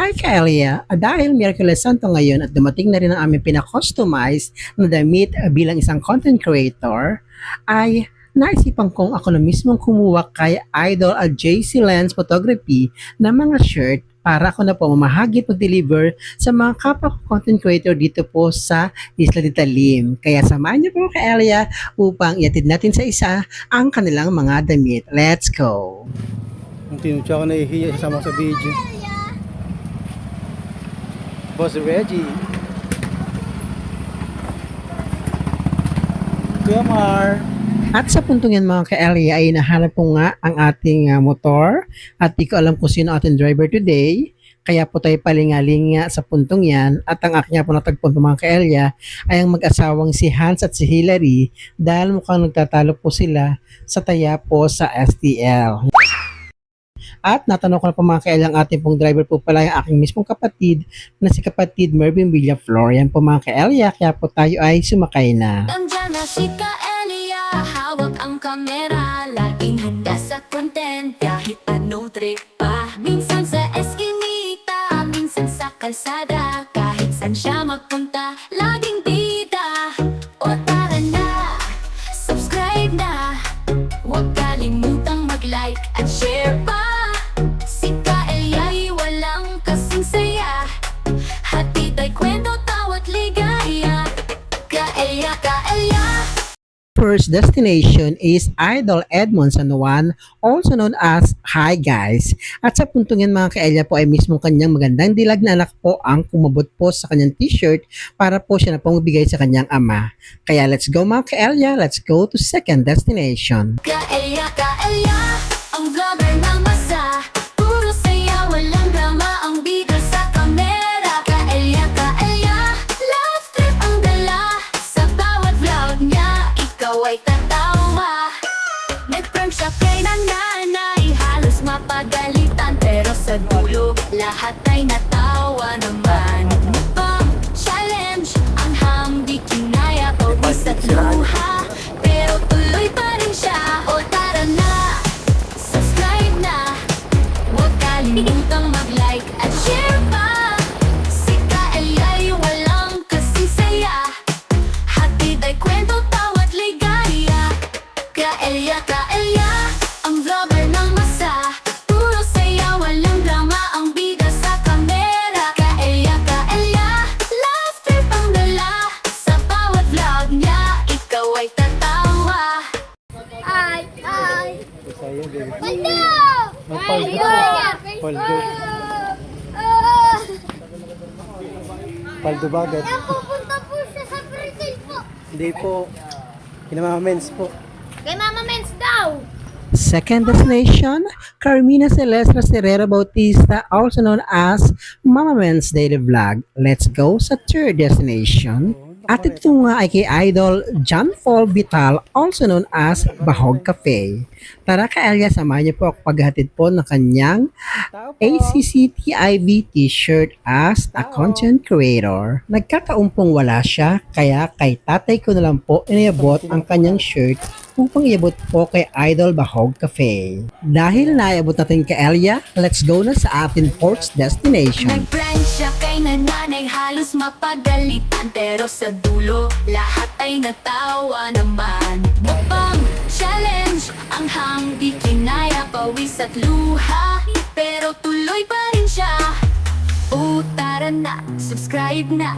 Hi Kaelia! Dahil Miyerkules Santo ngayon at dumating na rin ang aming pinakustomize na damit bilang isang content creator, ay naisipan kong ako na mismong kumuha kay Idol at JC Lens Photography ng mga shirt para ako na po mamahagi mag-deliver sa mga kapwa content creator dito po sa Isla de Talim. Kaya samahan niyo po Kaelia upang iatid natin sa isa ang kanilang mga damit. Let's go! Ang tinutya ko nahihiya kasama sa video. Boss Reggie. Kuya Mar. At sa puntong yan mga ka-Elia ay nahanap ko nga ang ating motor at di ko alam kung sino ating driver today. Kaya po tayo palingaling sa puntong yan at ang aking po natagpon po mga ka-Elia ay ang mag-asawang si Hans at si Hilary dahil mukhang nagtatalo po sila sa taya po sa STL. At natanong ko na po mga kailang ating pong driver po pala yung aking mismong kapatid na si kapatid Mervin Villaflor. Yan po mga ka-Elia, kaya po tayo ay sumakay na. Nandiyan na si Kaelia, hawak ang kamera, laging handa sa content, kahit anong trick pa. Minsan sa eskinita, minsan sa kalsada, kahit saan siya magpunta, laging bida. O tara na, subscribe na, huwag kalimutang mag-like at share pa. Si Kaelia ay walang kasing saya, hatid ay kwento, tawat ligaya. Kaelia, Kaelia. First destination is Idol Edmond San Juan, also known as Hi Guys. At sa puntong yan mga ka-Elia po ay mismo kanyang magandang dilag na anak po ang kumabot po sa kanyang t-shirt para po siya na pong bigay sa kanyang ama. Kaya let's go mga ka-Elia, let's go to second destination. Kaelia, Kaelia, ang vlogger na masa, puro saya, walang drama, ang bida sa kamera. Kaelia, Kaelia, love trip ang dala, sa bawat vlog niya, ikaw ay tatawa. Nag-prank siya kay nanay, halos mapagalitan, pero sa dulo, lahat ay natawa naman. Mukbang challenge, ang hamdi kinaya, pawis at luha, pero tuloy pa rin siya. O tara na, subscribe na, huwag kalimutang mag-like at share pa. Si Kaelia ay walang kasing saya, hatid ay kwento, tawat ligaya. Kaelia, Kaelia, ang vlogger ng masa, puro saya, walang drama, ang bida sa kamera. Kaelia, Kaelia, love trip ang dala, sa bawat vlog niya, ikaw ay tatawa. Ay, ay, Sa'yo, baby. Paldo! Magpaldo po. Paldo. Paldo bagad. Pupunta po siya sa Brazil po. Hindi po. Kinamamens po. Kay Mama Mens daw. Second destination, Carmina Celeste Serrero Bautista, also known as Mama Men's Daily Vlog. Let's go sa third destination. At ito nga ay kay Idol John Paul Vital, also known as Bahog Cafe. Tara ka-Elia, samahan niyo po ako paghatid po ng kanyang ACCTIV t-shirt as a content creator. Nagkakaumpong wala siya, kaya kay tatay ko na lang po iniabot ang kanyang shirt upang iabot po kay Idol Bahog Cafe. Dahil naiabot natin ka-Elia, let's go na sa ating fourth destination. Nag-prank siya kay nanay, halos mapagalitan, pero sa dulo, lahat ay natawa naman. Mukbang challenge, ang hangdi kinaya, pawis at luha, pero tuloy pa rin siya. O tara na, subscribe na,